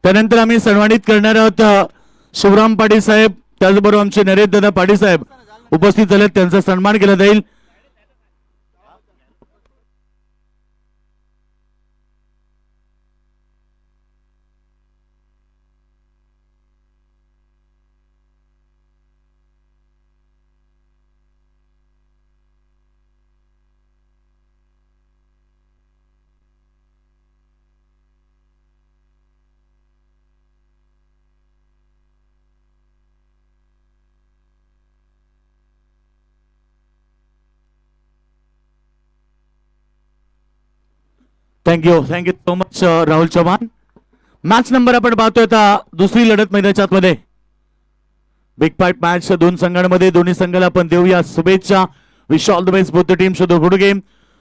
त्यानंतर आम्ही सन्मानित करणार आहोत शिवराम पाटील साहेब, त्याचबरोबर आमचे नरेश दादा पाटील साहेब उपस्थित झाले, त्यांचा सन्मान केला जाईल. Thank you so much Rahul Chavan. Match number आपण पाहतोय आता दुसरी लढत मैदानाच्या मध्ये बिग फाईट मॅच दोन संघांमध्ये. दोन्ही संघाला आपण देऊया शुभेच्छा. Wish all the best both the team. Show the good game,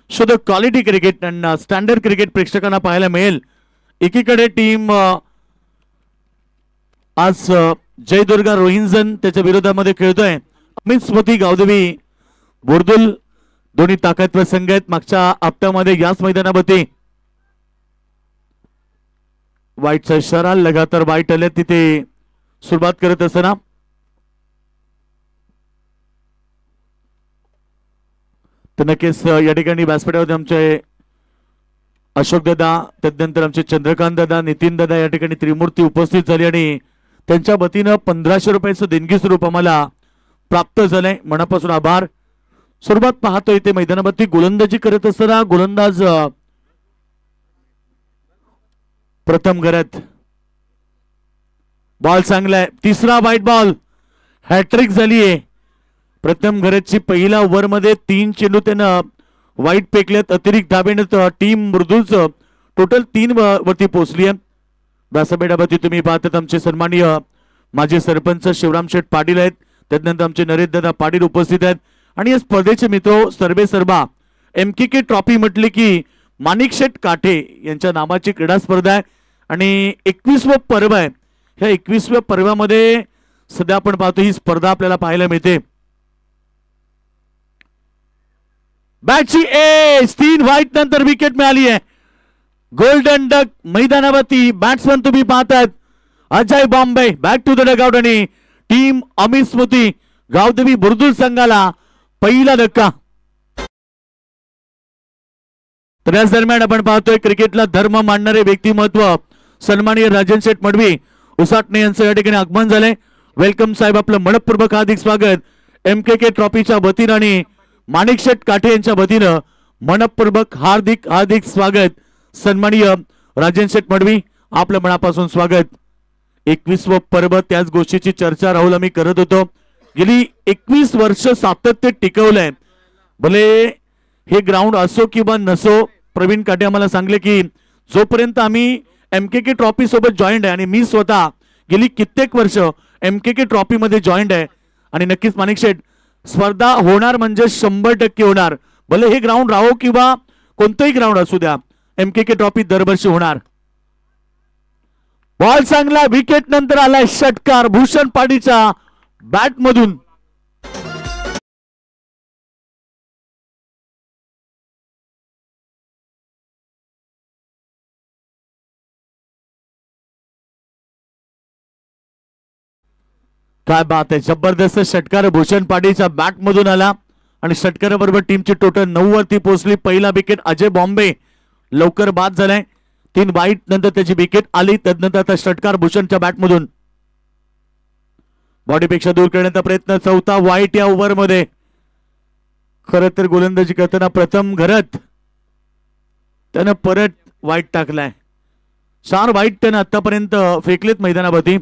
show the quality cricket and standard cricket प्रेक्षकांना पाहायला मिळेल. एकीकडे टीम आज जयदुर्गा रोहिंजन त्याच्या विरोधामध्ये खेळतोय. अमित स्मृती गावदेवी बोरदुल दोन्ही ताकदवर संघ आहेत. मागच्या हप्त्यामध्ये याच मैदानावरती वाईटचा इशारा, लगातार वाईट आले तिथे सुरुवात करत असताना तर नक्कीच या ठिकाणी व्यासपीठावर आमचे अशोक दादा, त्यानंतर आमचे चंद्रकांत दादा, नितीन दादा या ठिकाणी त्रिमूर्ती उपस्थित झाली आणि त्यांच्या वतीनं 1500 रुपयाचं देणगी स्वरूप आम्हाला प्राप्त झालंय. मनापासून आभार. सुरुवात पाहतो इथे मैदानावरती गोलंदाजी करत असताना गोलंदाज प्रथम घरात बॉल चांगला आहे. तिसरा व्हाईट बॉल, हॅट्रिक झाली आहे. प्रथम घराची पहिल्या ओव्हर मध्ये 3 चेंडू त्यानं वाईट फेकलेत. अतिरिक्त धाबेनं टीम मृदूचं टोटल 3 वरती पोहोचली आहे. व्यासपीठावरती तुम्ही पाहतात आमचे सन्माननीय माजी सरपंच शिवराम शेठ पाटील आहेत, त्यानंतर आमचे नरेश दादा पाटील उपस्थित आहेत. आणि या स्पर्धेचे मित्र सर्वे सर्वा MKK ट्रॉफी म्हटले की माणिक शेठ काठे यांच्या नावाची क्रीडा स्पर्धा आहे आणि 21वं पर्व आहे. ह्या 21व्या पर्वामध्ये सध्या आपण पाहतो ही स्पर्धा आपल्याला पाहायला मिळते. बॅटची एज 3 व्हाईट नंतर विकेट मिळाली आहे. गोल्डन डक मैदानावरती बॅट्समन तुम्ही पाहतात Ajay Bombay back to the dugout आणि टीम अमित स्मृती गावदेवी बुर्दुल संघाला पहिला धक्का. तर याच दरम्यान आपण पाहतोय क्रिकेटला धर्म मानणारे व्यक्तिमत्व सन्माननीय राजन शेठ मडवी उसाटणे यांचं या ठिकाणी आगमन झालंय. वेलकम साहेब, आपलं मनपूर्वक हार्दिक स्वागत. MKK ट्रॉफीच्या वतीनं आणि माणिक शेठ काठे यांच्या वतीनं मनपूर्वक हार्दिक हार्दिक स्वागत. सन्माननीय राजन शेठ मडवी, आपलं मनापासून स्वागत. 21वं पर्व, त्याच गोष्टीची चर्चा राहुल आम्ही करत होतो. गेली 21 वर्ष सातत्य टिकवलंय. भले हे ग्राउंड असो किंवा नसो, प्रवीण काटे आम्हाला सांगले की जोपर्यंत आम्ही MKK ट्रॉफी सोबत जॉईंट आहे आणि मी स्वतः गेली कित्येक वर्ष MKK ट्रॉफी मध्ये जॉईंट आहे आणि नक्कीच माणिक शेठ स्पर्धा होणार म्हणजे 100% होणार. भले हे ग्राउंड राहो किंवा कोणतंही ग्राउंड असू द्या, MKK ट्रॉफी दरवर्षी होणार. बॉल चांगला, विकेट नंतर आलाय षटकार भूषण पाटीलच्या बॅट मधून. काय बात आहे, जबरदस्त षटकार भूषण पाटीलच्या बॅट मधून आला आणि षटकाराबरोबर टीमची टोटल 9 वरती पोहोचली. पहिला विकेट अजय बॉम्बे लवकर बाद झालाय. 3 वाईट नंतर त्याची विकेट आली. त्यानंतर आता षटकार भूषणच्या बॅट मधून बॉडीपेक्षा दूर करण्याचा प्रयत्न. चौथा वाईट या ओव्हर मध्ये. खरं तर गोलंदाजी करताना प्रथम घरात त्यानं परत वाईट टाकलाय. 4 वाईट त्यानं आतापर्यंत फेकलेत मैदानावरती.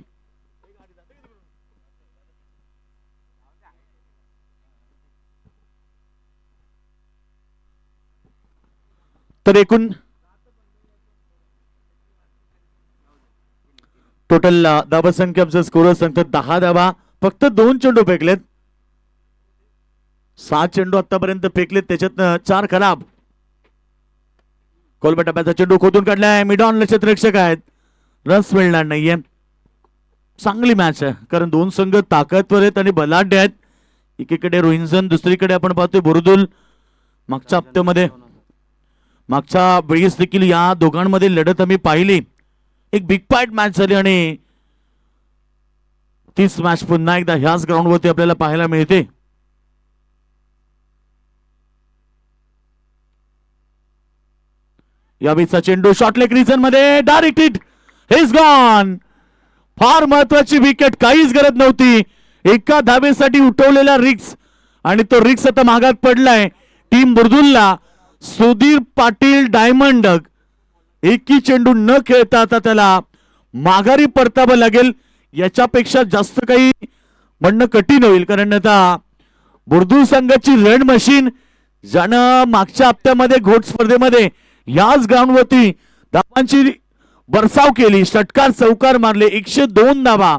तर एकूण टोटल धावसंख्या आमचं स्कोर सांगतात 10 धावा. फक्त 2 चेंडू फेकलेत. 6 चेंडू आतापर्यंत फेकलेत, त्याच्यात 4 खराब. कोलबा टप्प्याचा चेंडू खोदून काढलाय. मिडॉन क्षेत्ररक्षक आहेत, रन्स मिळणार नाहीये. चांगली मॅच आहे कारण 2 संघ ताकदवर आहेत आणि बलाढ्य आहेत. एकीकडे रोहिंजन, दुसरीकडे आपण पाहतोय बुर्दुल. मागच्या हप्त्यामध्ये मागच्या वेळेस देखील या दोघांमध्ये लढत आम्ही पाहिली. एक बिग फाईट मॅच झाली आणि तीच मॅच पुन्हा एकदा ह्याच ग्राउंडवरती आपल्याला पाहायला मिळते. यावेळीचा चेंडू शॉर्ट लेग रिजन मध्ये डायरेक्ट हिट, इज गॉन. फार महत्वाची विकेट, काहीच गरज नव्हती. एका धावेसाठी उठवलेला रिक्स आणि तो रिक्स आता मागात पडलाय टीम बुर्दुलला. सुधीर पाटील डायमंड एकही चेंडू न खेळता आता त्याला माघारी परतावं लागेल. याच्यापेक्षा जास्त काही म्हणणं कठीण होईल, कारण आता बुर्दुल संघाची रन मशीन ज्यानं मागच्या हप्त्यामध्ये घोट स्पर्धेमध्ये याच ग्राउंडवरती धावांची बरसाव केली, षटकार चौकार मारले, 102 धावा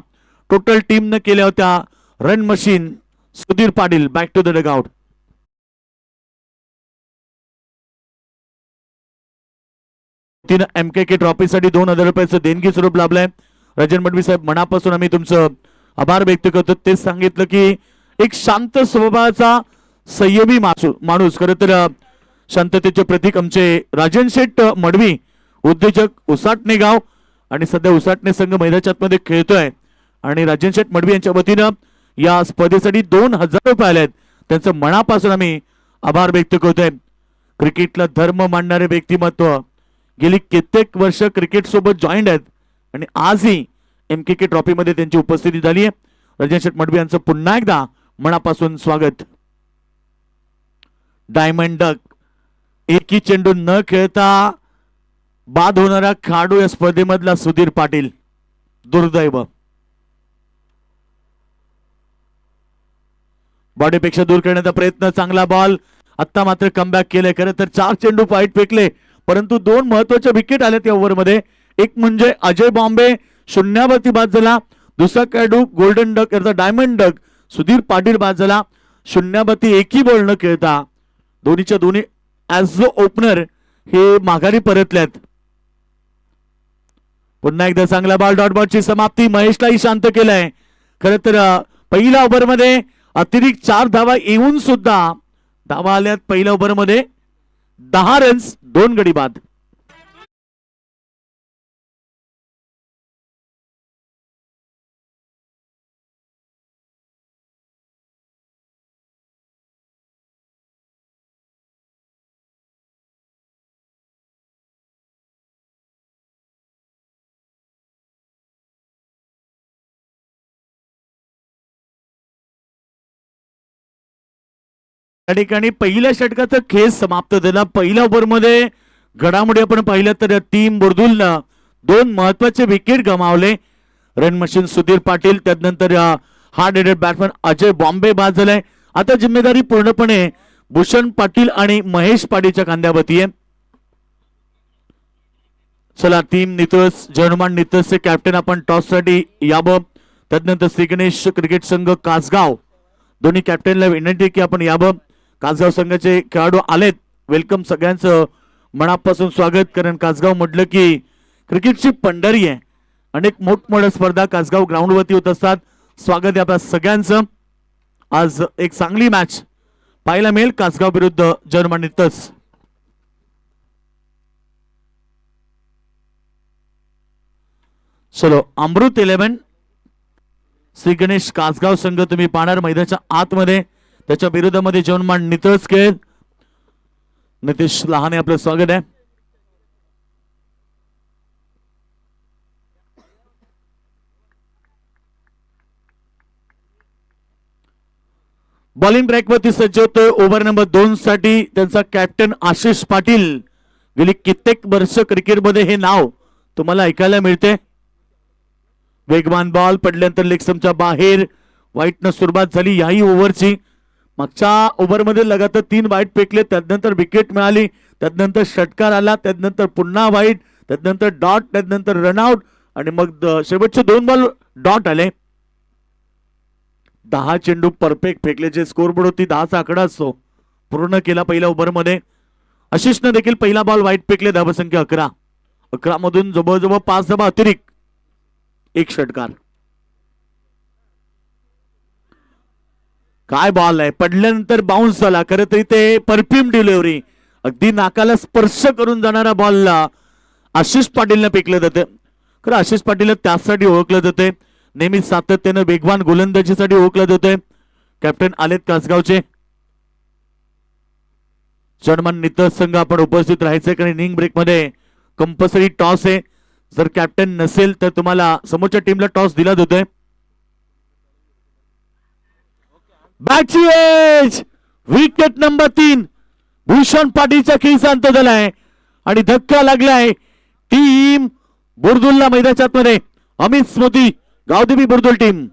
टोटल टीमनं केल्या होत्या. Run machine Sudhir Patil back to the dugout. तिनं MKK ट्रॉफीसाठी 2,000 रुपयाचं देणगी स्वरूप लाभलंय. राजन मडवी साहेब, मनापासून आम्ही तुमचं आभार व्यक्त करतो. तेच सांगितलं की एक शांत स्वभावाचा संयमी माणूस, खरं तर शांततेचे प्रतीक आमचे राजन शेठ मडवी, उद्योजक उसाटणे गाव, आणि सध्या उसाटणे संघ मैदानाच्या आतमध्ये खेळतोय. आणि राजन शेठ मडवी यांच्या वतीनं या स्पर्धेसाठी 2,000 रुपये आले आहेत. त्यांचं मनापासून आम्ही आभार व्यक्त करतोय. क्रिकेटला धर्म मानणारे व्यक्तिमत्व, गेली कित्येक वर्ष क्रिकेट सोबत जॉईंट आहेत आणि आजही MKK ट्रॉफी मध्ये त्यांची उपस्थिती झाली आहे. राजन शेठ मडवी यांचं पुन्हा एकदा मनापासून स्वागत. डायमंड डक, एकही चेंडू न खेळता बाद होणारा खेळाडू या स्पर्धेमधला सुधीर पाटील, दुर्दैव. बॉडीपेक्षा दूर करण्याचा प्रयत्न, चांगला बॉल. आता मात्र कमबॅक केलंय. खरं तर 4 चेंडू फाईट फेकले, परंतु 2 महत्वाच्या विकेट आल्यात या ओव्हरमध्ये. एक म्हणजे अजय बॉम्बे शून्यावरती बाद झाला, दुसरा खेळाडू golden duck diamond duck Sudhir Patil बाद झाला शून्यावरती, एकही बॉल न खेळता. दोन्हीच्या दोन्ही ऍज अ ओपनर हे माघारी परतल्यात. पुन्हा एकदा चांगला बॉल, डॉट बॉलची समाप्ती. महेशलाही शांत केलंय. खरं तर पहिल्या ओव्हरमध्ये अतिरिक्त 4 धावा येऊन सुद्धा धावा आल्यात पहिल्या ओव्हरमध्ये. 10 रन्स, 2 गडी बाद. या ठिकाणी पहिल्या षटकाचा खेळ समाप्त झाला. पहिल्या ओव्हरमध्ये घडामोडी आपण पाहिल्या तर टीम बुर्दुलनं 2 महत्वाचे विकेट गमावले. रन मशीन सुधीर पाटील, त्यानंतर hard hitted batsman Ajay Bombay बाद झालाय. आता जिम्मेदारी पूर्णपणे भूषण पाटील आणि महेश पाटीलच्या खांद्यावरती आहे. चला, टीम नितळस जर्मन नितळसचे कॅप्टन आपण टॉस साठी यावं. त्यानंतर श्री गणेश क्रिकेट संघ कासगाव, दोन्ही कॅप्टनला विनंती की आपण यावं. कासगाव संघाचे खेळाडू आलेत. वेलकम, सगळ्यांचं मनापासून स्वागत. कारण कासगाव म्हटलं की क्रिकेटची पंढरी आहे. अनेक मोठमोठ्या स्पर्धा कासगाव ग्राउंडवरती होत असतात. स्वागत आहे आपल्या सगळ्यांचं. आज एक चांगली मॅच पाहायला मिळेल, कासगाव विरुद्ध जर्मन नितळस. चलो, अमृत 11 श्री गणेश कासगाव संघ तुम्ही पाहणार मैदानाच्या आतमध्ये. त्याच्या विरोधामध्ये जर्मन नितळस खेळ. नितेश लहाने आपलं स्वागत आहे. बॉलिंग ट्रॅकवरती सज्ज होतोय ओव्हर नंबर 2 साठी त्यांचा कॅप्टन आशिष पाटील. गेली कित्येक वर्ष क्रिकेटमध्ये हे नाव तुम्हाला ऐकायला मिळते. वेगवान बॉल पडल्यानंतर लेग स्टंपच्या बाहेर वाईटनं सुरुवात झाली याही ओव्हरची. मागच्या ओव्हरमध्ये लगातार 3 वाईट फेकले, त्यानंतर विकेट मिळाली, त्यानंतर षटकार आला, त्यानंतर पुन्हा वाईट, त्यानंतर डॉट, त्यानंतर रनआउट आणि मग शेवटचे 2 बॉल डॉट आले. 10 चेंडू परफेक्ट फेकल्याचे स्कोरबोर्ड होती. 10चा आकडा असतो. पूर्ण केला पहिल्या ओव्हरमध्ये. आशिषनं देखील पहिला बॉल वाईट फेकले. धावसंख्या 11. 11 मधून जवळजवळ 5 धावा अतिरिक्त, 1 षटकार. काय बॉल आहे, पडल्यानंतर बाउन्स झाला. खरं तरी ते परफ्यूम डिलिव्हरी, अगदी नाकाला स्पर्श करून जाणारा बॉलला आशिष पाटीलने फेकलं जातं. खरं आशिष पाटील त्यासाठी ओळखलं जाते, नेहमी सातत्यानं वेगवान गोलंदाजीसाठी ओळखलं जाते. कॅप्टन आलेत कासगावचे. जर्मन नितळ संघ आपण उपस्थित राहायचंय कारण इनिंग ब्रेक मध्ये कंपल्सरी टॉस आहे. जर कॅप्टन नसेल तर तुम्हाला समोरच्या टीमला टॉस दिला जातोय. बॅटची एज विकेट नंबर 3 भूषण पाटीलच्या खेळीचा अंत झालाय आणि धक्का लागलाय टीम बुर्दुलला मैदानाच्या आतमध्ये. अमित स्मृती गावदेवी बुर्दुल टीम.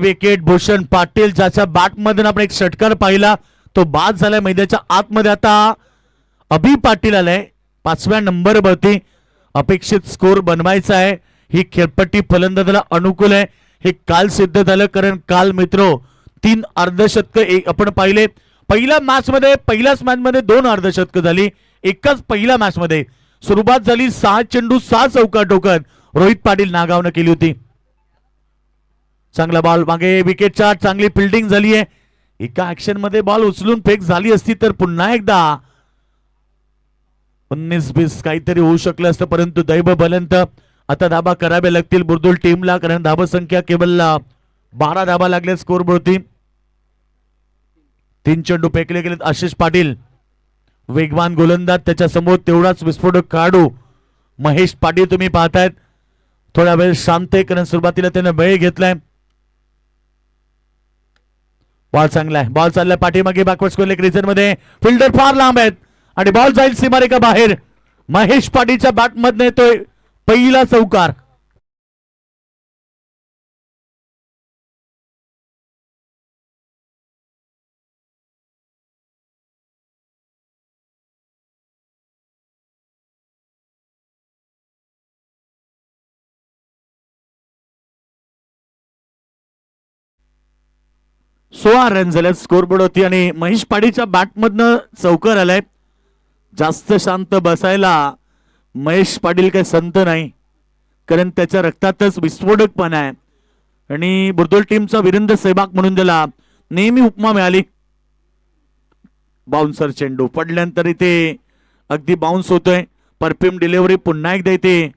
विकेट भूषण पाटील ज्याच्या बॅट मधून आपण एक षटकार पाहिला तो बाद झालाय मैदानाच्या आतमध्ये. आता अभि पाटील आलाय 5व्या नंबरवरती. अपेक्षित स्कोर बनवायचा आहे. ही खेळपट्टी फलंदाजाला अनुकूल आहे हे काल सिद्ध झालं कारण काल मित्र 3 अर्धशतक आपण पाहिले. पहिल्याच मॅच मध्ये 2 अर्धशतक झाली एकाच पहिल्या मॅच मध्ये. सुरुवात झाली 6 चेंडू 6 चौका टोकत रोहित पाटील नागावनं केली होती. चांगला बॉल मागे विकेटच्या चांगली फिल्डिंग झाली आहे. एका ऍक्शन मध्ये बॉल उचलून फेक झाली असती तर पुन्हा एकदा 19-20 काहीतरी होऊ शकलं असतं परंतु दैव बलंत. आता धाबा करावे लागतील बुर्दुल टीमला कारण धाबा संख्या केवळ 12 धाबा लागल्या स्कोर बोलती. 3 चेंडू फेकले गेलेत. आशिष पाटील वेगवान गोलंदाज त्याच्या समोर तेवढाच विस्फोटक खेळाडू महेश पाटील तुम्ही पाहतायत. थोडा वेळ शांत आहे कारण सुरुवातीला त्याने वेळ घेतलाय. बॉल चांगला आहे. बॉल चाललाय पाठीमागे बॅकवर्ड स्क्वेअर लेग रिजन मध्ये. फिल्डर फार लांब आहेत आणि बॉल जाईल सीमारेखा बाहेर. महेश पाटीलच्या बॅट मधून येतोय पहिला चौकार. सोळा रन झाले स्कोर बोर्ड होती आणि महेश पाटीलच्या बॅट मधनं चौकार आलाय. जास्त शांत बसायला महेश पाटील काही संत नाही कारण त्याच्या रक्तातच विस्फोटकपणा आहे आणि बुर्दुल टीमचा वीरेंद्र सहवाग म्हणून त्याला नेहमी उपमा मिळाली. बाउन्सर चेंडू पडल्यानंतर इथे अगदी बाउन्स होतोय. परफ्यूम डिलिव्हरी पुन्हा एकदा इथे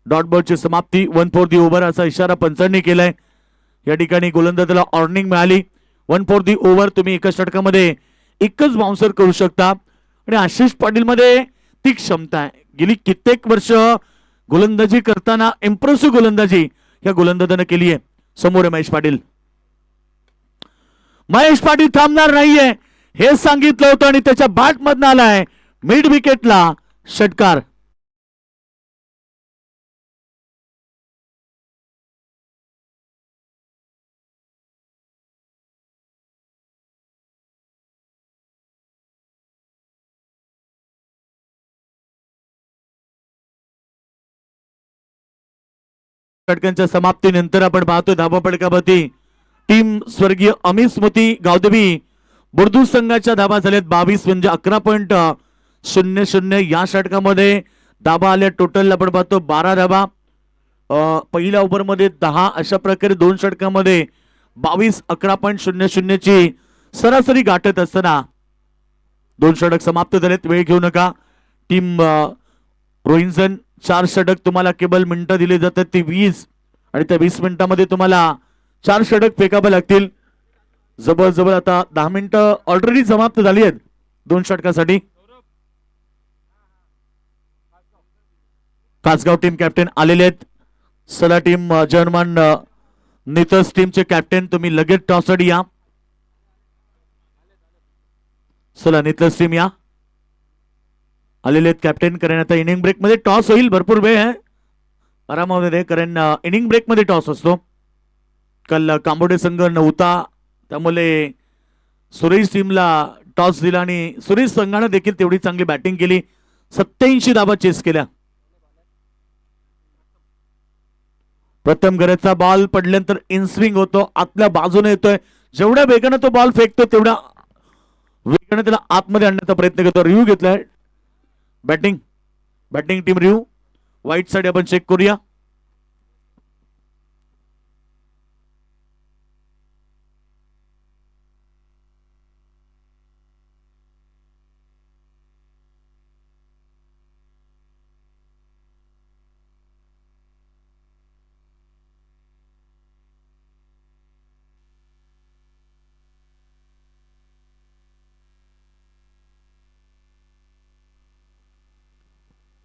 डॉट बॉलची समाप्ती 1 फॉर दी ओव्हर असा इशारा पंचांनी केलाय. या ठिकाणी गोलंदाजाला वॉर्निंग मिळाली. 1 फॉर दी ओव्हर तुम्ही एका षटकामध्ये एकच बाउन्सर करू शकता आणि आशिष पाटील मध्ये ती क्षमता आहे. गेली कित्येक वर्ष गोलंदाजी करताना इम्प्रेसिव्ह गोलंदाजी या गोलंदाजाने केली आहे. समोर महेश पाटील. महेश पाटील थांबणार नाहीये हे सांगितलं होतं आणि त्याच्या बॅट मधनं आलाय मिड विकेटला षटकार. षटकांच्या समाप्तीनंतर आपण पाहतोय धाबा फटकावरती टीम स्वर्गीय अमित स्मृती गावदेवी बुर्दुल संघाच्या धाबा झाल्यात 22 म्हणजे 11.00 या षटकामध्ये धाबा आल्या. टोटल आपण पाहतो 12 धाबा. पहिल्या ओव्हर मध्ये 10 अशा प्रकारे 2 षटकामध्ये 22 11.00 ची सरासरी गाठत असताना 2 षटक समाप्त झालेत. वेळ घेऊ नका. टीम रोहिंसन 4 षटक तुम्हाला केवळ मिनिटं दिली जातात ती 20 आणि त्या 20 मिनिटांमध्ये तुम्हाला 4 षटक फेकावे लागतील. जवळ आता 10 मिनिटं ऑलरेडी समाप्त झाली आहेत 2 षटकासाठी. कासगाव टीम कॅप्टन आलेले आहेत. सला टीम जर्मन नितस टीमचे कॅप्टन तुम्ही लगेच टॉससाठी या. सला नितस टीम या आलेले आहेत कॅप्टन कारण आता इनिंग ब्रेक मध्ये टॉस होईल. भरपूर वेळ आहे आरामामध्ये कारण इनिंग ब्रेक मध्ये टॉस असतो. काल कांबोडे संघ नव्हता त्यामुळे सुरेश टीमला टॉस दिला आणि सुरेश संघाने देखील तेवढी चांगली बॅटिंग केली. 87 धावा चेस केल्या. प्रथम गरजचा बॉल पडल्यानंतर इनस्विंग होतो आतल्या बाजूने येतोय. जेवढ्या वेगाने तो बॉल फेकतो तेवढ्या वेगाने त्याला आतमध्ये आणण्याचा प्रयत्न करतो. रिव्ह्यू घेतलाय बॅटिंग टीम रिव्ह्यू. वाईट साईड आपण चेक करूया.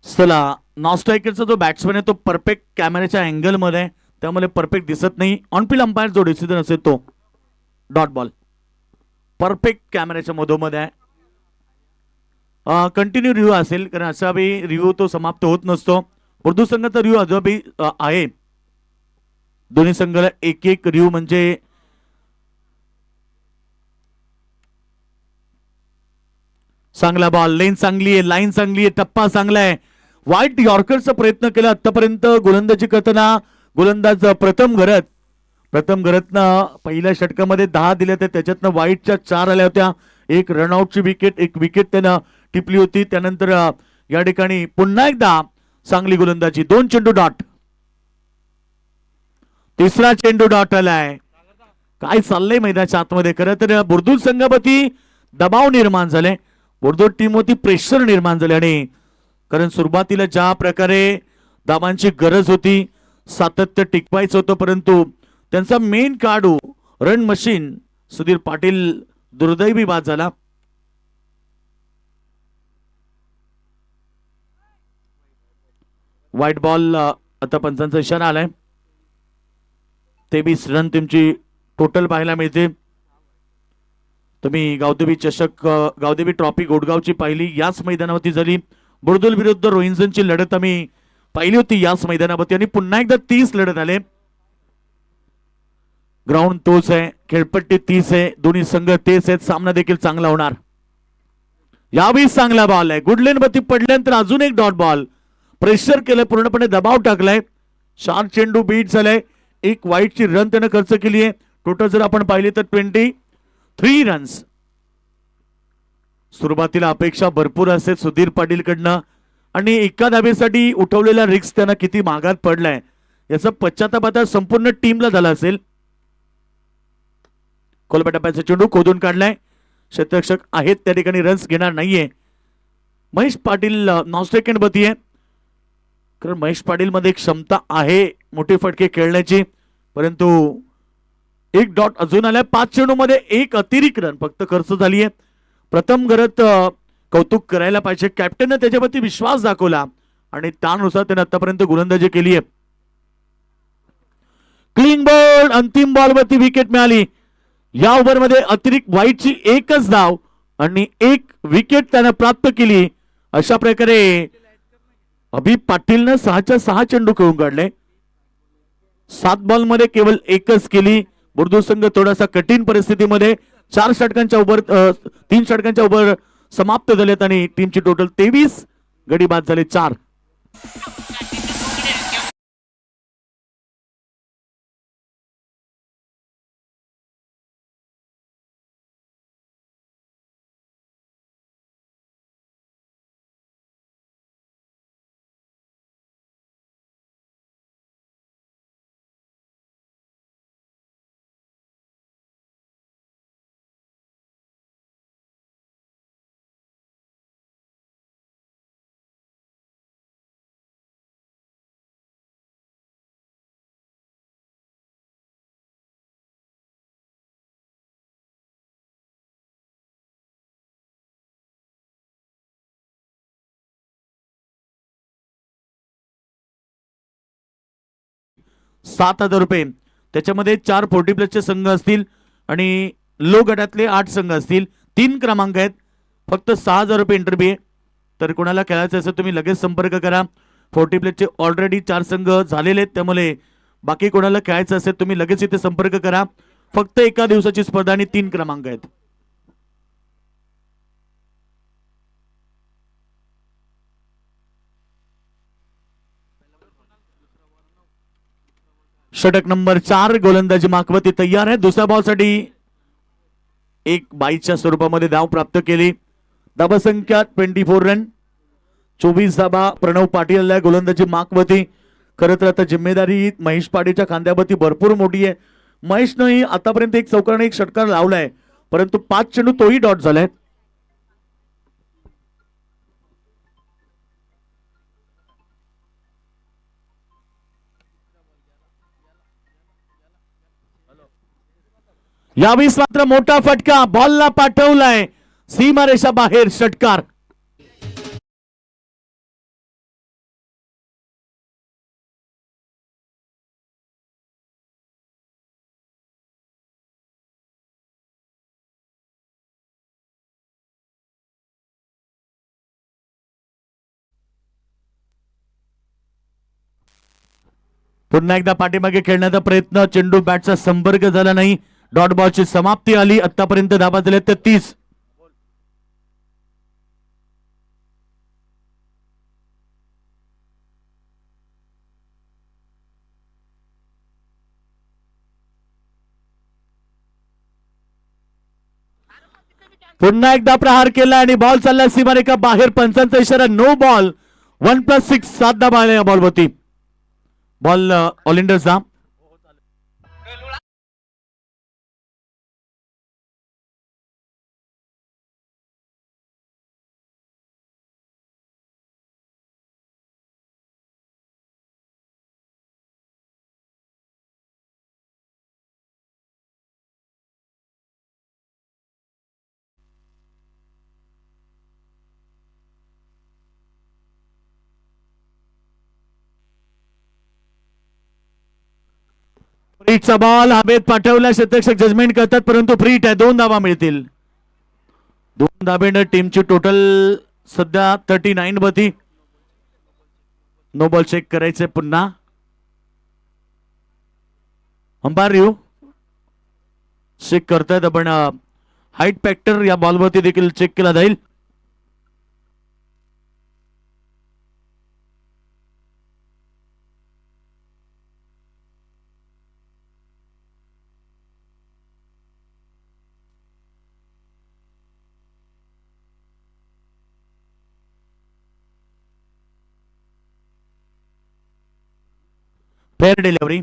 चला नॉस्ट्रायकरचा जो बॅट्समॅन आहे तो परफेक्ट कॅमेऱ्याच्या अँगल मध्ये, त्यामुळे परफेक्ट दिसत नाही. ऑनफिल्ड अंपायर जो डिसिजन असेल तो डॉट बॉल. परफेक्ट कॅमेऱ्याच्या मधोमध्ये आहे. कंटिन्यू रिव्ह्यू असेल, कारण असा बी रिव्ह्यू तो समाप्त होत नसतो. उर्दू संघाचा रिव्ह्यू अजूनही आहे. दोन्ही संघाला एक एक रिव्ह्यू म्हणजे चांगला बॉल. लेन चांगली आहे, लाईन चांगली आहे, टप्पा चांगला आहे. वाईट यॉर्करचा प्रयत्न केला आतापर्यंत गोलंदाजी करताना. गोलंदाज प्रथम घरतनं पहिल्या षटकामध्ये 10 दिल्या होत्या, त्याच्यातनं वाईटच्या 4 आल्या होत्या. एक रनआउटची विकेट, एक विकेट त्यानं टिपली होती. त्यानंतर या ठिकाणी पुन्हा एकदा चांगली गोलंदाजी. 2 चेंडू डॉट. तिसरा चेंडू डॉट आलाय. काय चाललंय मैदानाच्या आतमध्ये. खरं तर बुर्दुल संघावरती दबाव निर्माण झाले, बुर्दुल टीमवरती प्रेशर निर्माण झाले. आणि कारण सुरुवातीला ज्या प्रकारे धावांची गरज होती, सातत्य टिकवायचं होतं, परंतु त्यांचा मेन काढू रन मशीन सुधीर पाटील दुर्दैवी बाद झाला. White ball. आता पंचांचा इशारा आलाय. 23 रन तुमची टोटल पाहायला मिळते. तुम्ही गावदेवी चषक, गावदेवी ट्रॉफी गोडगावची पाहिली, याच मैदानावरती झाली. बुर्दुल विरुद्ध रोहिंजनची लढत आम्ही पाहिली होती याच मैदानावरती. आणि पुन्हा एकदा 30 लढत आले. ग्राउंड तोच आहे, खेळपट्टी 30 आहे, दोन्ही संघ तेच आहेत. सामना देखील चांगला होणार. यावेळी चांगला बॉल आहे. गुडलेन वरती पडल्यानंतर अजून एक डॉट बॉल. प्रेशर केलंय, पूर्णपणे दबाव टाकलाय. 4 चेंडू बीट झालाय. एक वाईटची रन त्यानं खर्च केली आहे. टोटल जर आपण पाहिली तर 23 रन्स. सुरुवातीला अपेक्षा भरपूर असते सुधीर पाटील कडनं, आणि एका धावेसाठी उठवलेला रिस्क त्यांना किती महागात पडलाय याचा पश्चाताप आता संपूर्ण टीमला झाला असेल. कोलबा टप्प्याचा चेंडू खोदून काढलाय. क्षेत्ररक्षक आहेत त्या ठिकाणी, रन्स घेणार नाहीये. महेश पाटील नॉस्टेकंड बती आहे, कारण महेश पाटील मध्ये क्षमता आहे मोठे फटके खेळण्याची, परंतु एक डॉट अजून आलाय. 5 चेंडू मध्ये एक अतिरिक्त रन फक्त खर्च झाली आहे. प्रथम घरात कौतुक करायला पाहिजे. कॅप्टनने त्याच्यावरती विश्वास दाखवला आणि त्यानुसार त्याने आतापर्यंत गोलंदाजी केली आहे. Clean ball. अंतिम बॉलवरती विकेट मिळाली. या ओव्हरमध्ये अतिरिक्त वाईटची एकच धाव आणि एक विकेट त्यानं प्राप्त केली. अशा प्रकारे अभि पाटीलनं 6च्या 6 चेंडू खेळून काढले. 7 बॉलमध्ये केवळ एकच केली. बुर्दुल संघ थोडासा कठीण परिस्थितीमध्ये 4 षटकांच्या ओव्हर 3 षटकांच्या ओव्हर समाप्त झालेत आणि टीमची टोटल 23 गडी बाद झाले 4. ₹7,000. त्याच्यामध्ये 4 40 प्लसचे संघ असतील आणि लो गटातले 8 संघ असतील. 3 क्रमांक आहेत. फक्त ₹6,000 एंट्री फी आहे. तर कोणाला खेळायचं असेल तुम्ही लगेच संपर्क करा. 40 प्लसचे ऑलरेडी 4 संघ झालेले आहेत, त्यामुळे बाकी कोणाला खेळायचं असेल तुम्ही लगेच इथे संपर्क करा. फक्त एका दिवसाची स्पर्धा आणि 3 क्रमांक आहेत. षटक नंबर 4 गोलंदाजी माकवती तयार आहे. दुसऱ्या बॉल साठी एक बाईच्या स्वरूपामध्ये धाव प्राप्त केली. धावसंख्या 24 रन. 24 धाबा प्रणव पाटील या गोलंदाजी माकवती. खरं तर आता जिम्मेदारी महेश पाटीलच्या खांद्यावरती भरपूर मोठी आहे. महेशनंही आतापर्यंत एक चौकार एक षटकार लावलाय, परंतु 5 चेंडू तोही डॉट झालाय. यावेळेस मात्र मोठा फटका बॉलला पाठवलाय सीमारेषा बाहेर षटकार. पुन्हा एकदा पाठीमागे खेळण्याचा प्रयत्न. चेंडू बॅटचा संपर्क झाला नाही. डॉट बॉलची समाप्ती आली. आतापर्यंत धाबा झाले 30. पुन्हा एकदा प्रहार केला आणि बॉल चालला सीमारेखा बाहेर. पंचांचा इशारा नो बॉल. 1+6 7 धाबा आल्या या बॉलवरती. बॉल ऑलिंडर्सचा. फ्रीटचा बॉल हवेत पाठवला. शतरक्षक जजमेंट करतात, परंतु फ्रीट आहे. 2 धाबा मिळतील. 2 धाबेनं टीमची टोटल सध्या 39 वरती. नो बॉल चेक करायचे पुन्हा. अंपायर रिव्ह्यू चेक करतायत. आपण हाईट फॅक्टर या बॉलवरती देखील चेक केला जाईल. Fair delivery.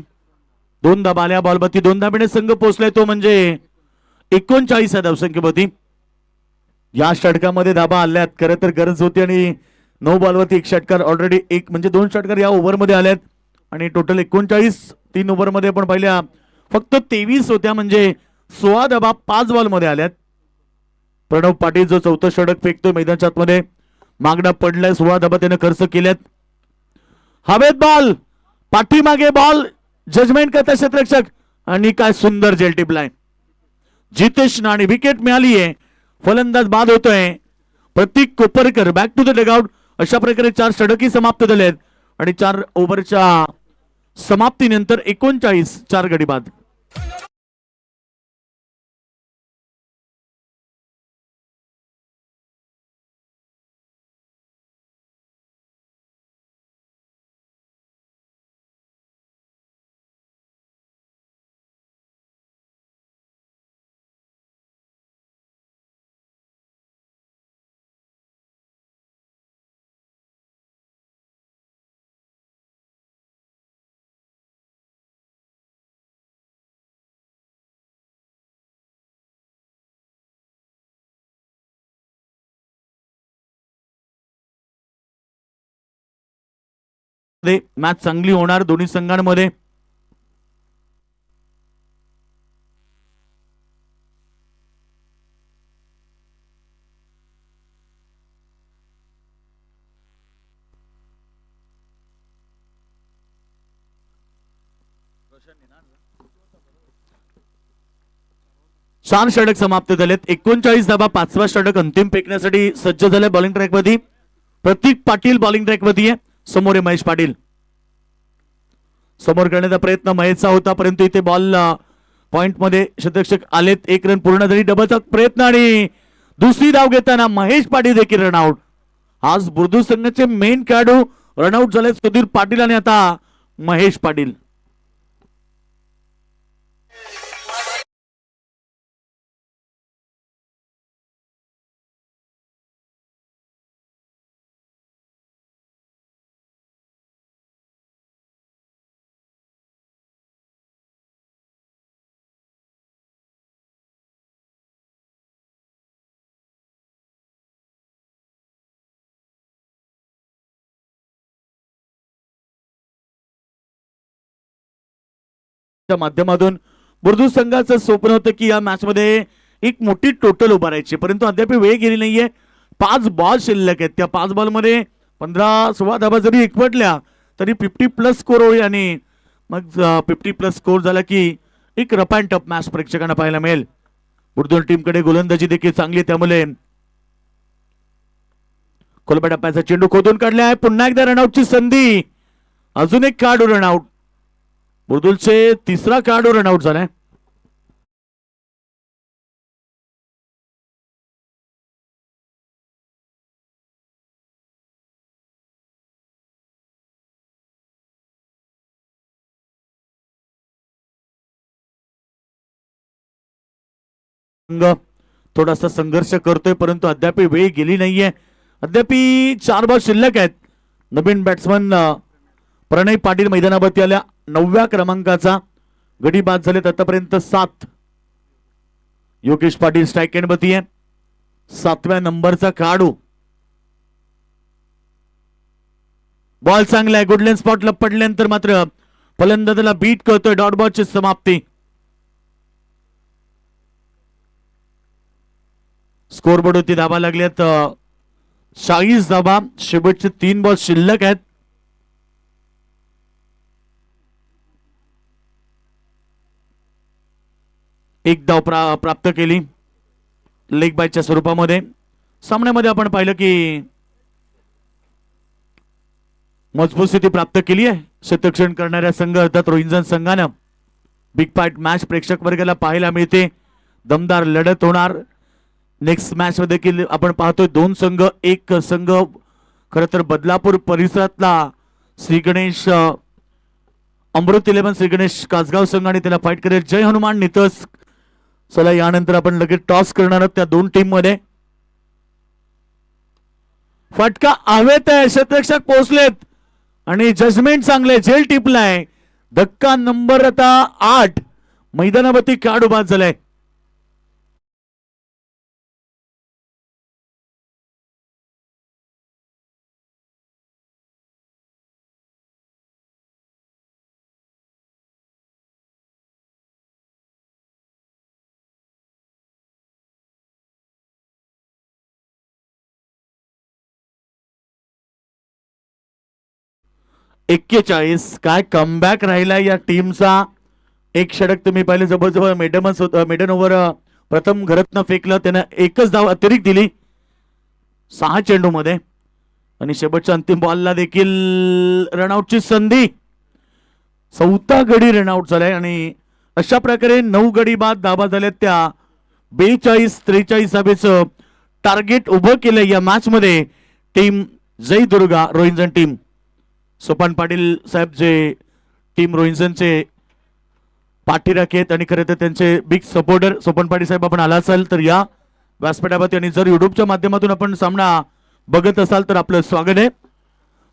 2 धाबा आल्या बॉलवरती. 2 धाबेने संघ पोहोचलाय तो म्हणजे 39 आहे धावसंख्येवरती. या षटकामध्ये धाबा आल्यात. खरं तर गरज होती आणि नो बॉलवरती एक षटकार ऑलरेडी एक म्हणजे 2 षटकार या ओव्हरमध्ये आल्यात आणि टोटल 39. 3 ओव्हरमध्ये आपण पाहिल्या फक्त 23 होत्या, म्हणजे 16 धाबा 5 बॉलमध्ये आल्यात. प्रणव पाटील जो 4थं षटक फेकतोय मैदानाच्या आतमध्ये. मागणा पडलाय. 16 धाबा त्याने खर्च केल्यात. हवेत बॉल. पाठीमागे बॉल. जजमेंट करता क्षेत्ररक्षक आणि काय सुंदर जेल टिपलाय. जितेश आणि विकेट मिळाली आहे. फलंदाज बाद होतोय. Prateek Koparkar back to the dugout. अशा प्रकारे 4 षटकी समाप्त झालेत आणि 4 ओव्हरच्या समाप्तीनंतर 39 4 गडी बाद. मॅच चांगली होणार दोन्ही संघांमध्ये. चार षटक समाप्त झालेत. 39 धाबा. 5वा षटक अंतिम फेकण्यासाठी सज्ज झाले. बॉलिंग ट्रॅक मध्ये प्रतीक पाटील बॉलिंग ट्रॅक मध्ये आहे. समोर महेश पाटील. समोर करण्याचा प्रयत्न महेशचा होता, परंतु इथे बॉल पॉइंट मध्ये क्षेत्ररक्षक आलेत. 1 रन पूर्ण झाली. डबलचा प्रयत्न आणि दुसरी धाव घेताना महेश पाटील देखील रनआउट. आज बुर्दू संघाचे मेन खेळाडू रनआउट झाले. सुधीर पाटील आणि आता महेश पाटील. च्या माध्यमातून बुर्दू संघाचं स्वप्न होतं की या मॅच मध्ये एक मोठी टोटल उभारायची, परंतु अद्याप वेळ गेली नाहीये. 5 बॉल शिल्लक आहेत. त्या 5 बॉल मध्ये 15-16 धाबा जरी एकवटल्या तरी 50+ स्कोर होईल आणि मग 50+ स्कोर झाला की एक रफ अँड टफ मॅच प्रेक्षकांना पाहायला मिळेल. बुर्दू टीमकडे गोलंदाजी देखील चांगली, त्यामुळे कोलबा टप्प्याचा चेंडू खोदून काढला आहे. पुन्हा एकदा रनआउटची संधी. अजून एक खेळाडू रनआउट. बुर्दूलचे तिसरा खेळाडू रनआउट झालाय. थोडासा संघर्ष करतोय, परंतु अद्याप वेळ गेली नाहीये. अद्याप 4 बॉल शिल्लक आहेत. नवीन बॅट्समन प्रणय पाटील मैदानावरती आल्या. 9व्या क्रमांकाचा गडी बाद झालेत आतापर्यंत 7. योगेश पाटील स्ट्राईक एंडवरती आहे. 7व्या नंबरचा खेळाडू. बॉल चांगला आहे. गुडलँड स्पॉटला पडल्यानंतर मात्र फलंदाजाला बीट करतोय. डॉट बॉलची समाप्ती. स्कोरबोर्ड होती धाबा लागल्यात 40 धाबा. शेवटचे 3 बॉल शिल्लक आहेत. एक धाव प्राप्त केली लेग बायच्या स्वरूपामध्ये. सामन्यामध्ये आपण पाहिलं की मजबूत स्थिती प्राप्त केली आहे शतकक्षण करणाऱ्या संघ अर्थात रोहिंजन संघानं. बिग फाईट मॅच प्रेक्षक वर्गाला पाहायला मिळते. दमदार लढत होणार. नेक्स्ट मॅच मध्ये देखील आपण पाहतोय 2 संघ. एक संघ खरं तर बदलापूर परिसरातला श्री गणेश अमृत 11 श्री गणेश कासगाव संघ आणि त्याला फाईट करेल जय हनुमान नितस. चला यानंतर आपण लगेच टॉस करणार आहोत त्या 2 टीम मध्ये. फटका हवेत आहे. शतरक्षक पोहोचलेत आणि जजमेंट चांगले. झेल टिपलाय. धक्का नंबर आता 8. मैदानावरती खेळाडू बाद झालाय. एक्केचाळीस. काय कमबॅक राहिला या टीमचा. एक षटक तुम्ही पाहिले. जवळजवळ मेडन ओव्हर प्रथम घरतनं फेकलं. त्यानं एकच धाव अतिरिक्त दिली 6 चेंडू मध्ये आणि शेवटच्या अंतिम बॉलला देखील रनआउटची संधी. 4था गडी रनआउट झालाय आणि अशा प्रकारे 9 गडी बाद धाबा झाल्यात. त्या 42-43 धाबेचं टार्गेट उभं केलं या मॅच मध्ये टीम जय दुर्गा रोहिंजन टीम. सोपान पाटील साहेब जे टीम रोहिंजनचे पाठीराखे आहेत आणि खरं तर त्यांचे बिग सपोर्टर. सोपान पाटील साहेब आपण आला असाल तर या व्यासपीठावरती आणि जर युट्यूबच्या माध्यमातून आपण सामना बघत असाल तर आपलं स्वागत आहे.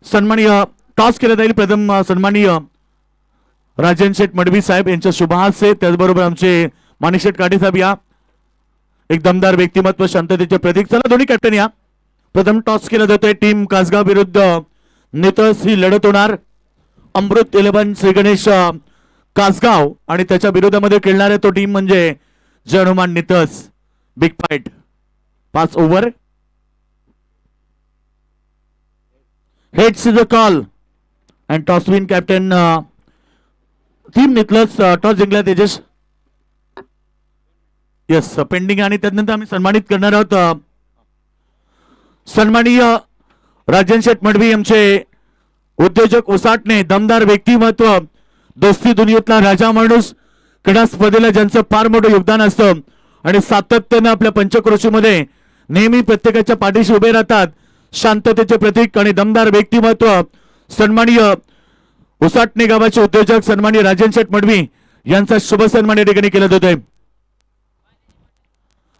सन्माननीय टॉस केला जाईल. प्रथम सन्माननीय राजन शेठ मडवी साहेब यांच्या शुभहास्य. त्याचबरोबर आमचे माणिक शेठ काटे साहेब या. एक दमदार व्यक्तिमत्व, शांततेचे प्रतीक. चला दोन्ही कॅप्टन या. प्रथम टॉस केला जातोय. टीम कासगाव विरुद्ध नितस ही लढत होणार. अमृत 11 श्री गणेश कासगाव आणि त्याच्या विरोधामध्ये खेळणारे तो टीम म्हणजे जय हनुमान नितस. Big fight 5 over. Heads is a call and toss win captain team नितलस. टॉस जिंकला तेजस. येस पेंडिंग आणि त्यानंतर आम्ही सन्मानित करणार आहोत सन्माननीय राजन शेठ मडवी यांचे उद्योजक उसाटणे. दमदार व्यक्तिमत्व, दोस्ती दुनियेतला राजा माणूस, क्रीडा स्पर्धेला ज्यांचं फार मोठं योगदान असतं आणि सातत्याने आपल्या पंचक्रोशीमध्ये नेहमी प्रत्येकाच्या पाठीशी उभे राहतात. शांततेचे प्रतीक आणि दमदार व्यक्तिमत्व सन्माननीय उसाटणे गावाचे उद्योजक सन्माननीय राजन शेठ मडवी यांचा शुभ सन्मान या ठिकाणी केला जातोय.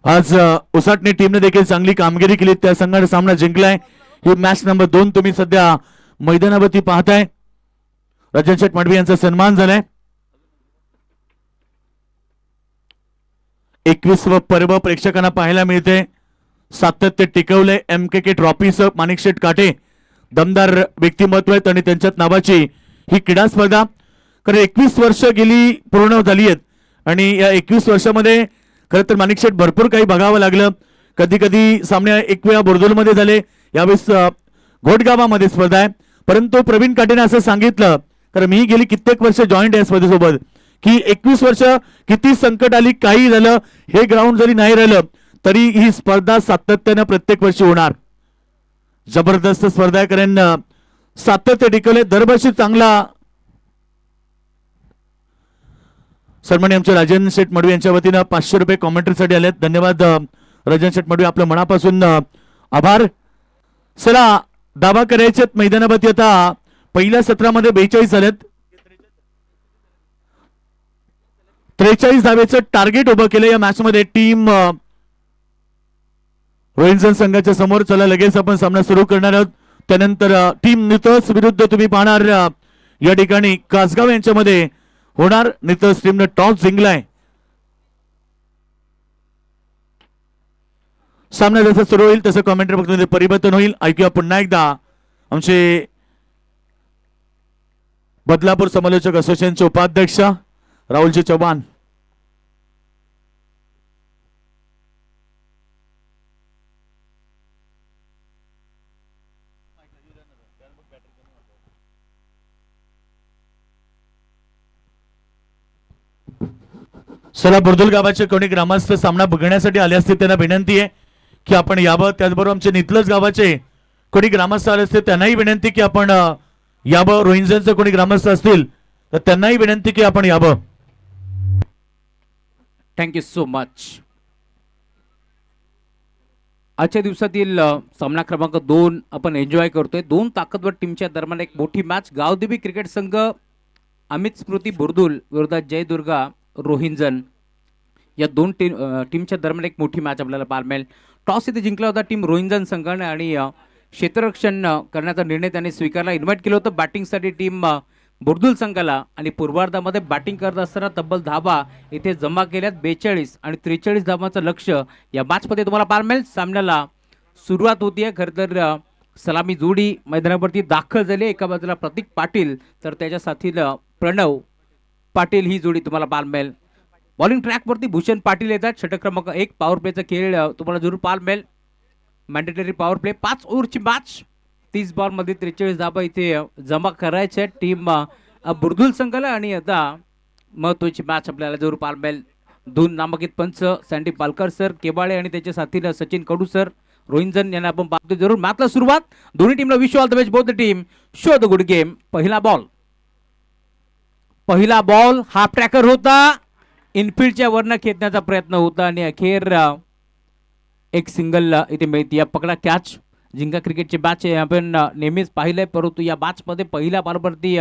आज उसाटणे टीमने देखील चांगली कामगिरी केली. त्या संघाने सामना जिंकलाय. ही मॅच नंबर 2 तुम्ही सध्या मैदानावरती पाहताय. राजन शेठ मडवी यांचा सन्मान झालाय. 21व पर्व प्रेक्षकांना पाहायला मिळते. सातत्य टिकवले. MKK ट्रॉफीसह माणिक शेठ काटे दमदार व्यक्तिमत्व आहेत आणि त्यांच्यात नावाची ही क्रीडा स्पर्धा कारण 21 वर्ष गेली पूर्ण झाली आहेत आणि या 21 वर्षामध्ये खरं तर माणिकशेठ भरपूर काही बघावं लागलं. कधी कधी सामने एक वेळा बोरदोलमध्ये झाले, यावेळेस घोटगावामध्ये स्पर्धा आहे. परंतु प्रवीण काटेने असं सांगितलं, कारण मी गेली कित्येक वर्ष जॉईंट आहे स्पर्धेसोबत, की 21 वर्ष किती संकट आली, काही झालं, हे ग्राउंड जरी नाही राहिलं तरी ही स्पर्धा सातत्यानं प्रत्येक वर्षी होणार. जबरदस्त स्पर्धा आहे, कारण सातत्य टिकवले दरवर्षी. चांगला सन्माननीय आमचे राजन शेठ मडवी यांच्या वतीनं 500 रुपये कॉमेंट्रीसाठी आलेत. धन्यवाद राजन शेठ मडवी, आपलं मनापासून आभार. चला दावा करायचे मैदानावरती. आता पहिल्या सत्रामध्ये 42 झालेत, 43 धावेचं टार्गेट उभं केलं या मॅच मध्ये टीम रोहिंजन संघाच्या समोर. चला लगेच आपण सामना सुरू करणार आहोत. त्यानंतर टीम नितस विरुद्ध तुम्ही पाहणार या ठिकाणी कासगाव यांच्यामध्ये होणार. नितस टीमने टॉस जिंकलाय. सामना जसं सुरू होईल तसं कॉमेंट्री बॉक्समध्ये परिवर्तन होईल. ऐकूया पुन्हा एकदा आमचे बदलापूर समालोचक असोसिएशनचे उपाध्यक्ष राहुलजी चव्हाण. चला बुर्दुल गावाचे कोणी ग्रामस्थ सामना बघण्यासाठी आले असते त्यांना विनंती आहे की आपण यावं. त्याचबरोबर आमचे नितलज गावाचे कोणी ग्रामस्थ आले असते त्यांनाही विनंती की आपण यावं. रोहिंजनचे कोणी ग्रामस्थ असतील तर त्यांनाही विनंती की आपण यावं. Thank you so much. आजच्या दिवसातील सामना क्रमांक 2 आपण एन्जॉय करतोय. दोन ताकदवर टीमच्या दरम्यान एक मोठी मॅच. गावदेवी क्रिकेट संघ अमित स्मृती बुर्दुल विरोधात जय दुर्गा रोहिंजन या दोन टीमच्या दरम्यान एक मोठी मॅच आपल्याला पाहायला मिळेल. टॉस इथे जिंकला होता टीम रोहिंजन संघाने आणि क्षेत्ररक्षण करण्याचा निर्णय त्यांनी स्वीकारला. इन्व्हाइट केलं होतं बॅटिंगसाठी टीम बुर्दुल संघाला आणि पूर्वार्धामध्ये बॅटिंग करत असताना तब्बल धाबा इथे जमा केल्यात. 42 आणि 43 धावांचं लक्ष या मॅचमध्ये तुम्हाला पाहायला मिळेल. सामन्याला सुरुवात होतीये. खरं तर सलामी जोडी मैदानावरती दाखल झाली. एका बाजूला प्रतीक पाटील तर त्याच्या साथीला प्रणव पाटील ही जोडी तुम्हाला पाहायला मिळेल. बॉलिंग ट्रॅकवरती भूषण पाटील येतात. षटक क्रमांक 1 पॉवर प्लेचा खेळ तुम्हाला जरूर पाहायला मिळेल. मॅन्डेटरी पॉवर प्ले 5 ओव्हरची मॅच. 30 बॉलमध्ये 43 धाबा इथे जमा करायच्या टीम बुर्दुल संघाला आणि आता महत्वाची मॅच आपल्याला जरूर पाहायला मिळेल. 2 नामांकित पंच सँडी पालकर सर केबाळे आणि त्याच्या साथीला सचिन कडू सर रोहिंजन यांना आपण पाहतो जरूर. मॅचला सुरुवात. दोन्ही टीमला wish all the best both the team. Show the good game. पहिला बॉल हाफ ट्रॅकर होता. इनफिल्डच्या वरनं खेचण्याचा प्रयत्न होता आणि अखेर एक सिंगल इथे मिळते. या पकडा कॅच. जिंका क्रिकेटची मॅच आपण नेहमीच पाहिलंय, परंतु या मॅचमध्ये पहिल्या बॉलवरती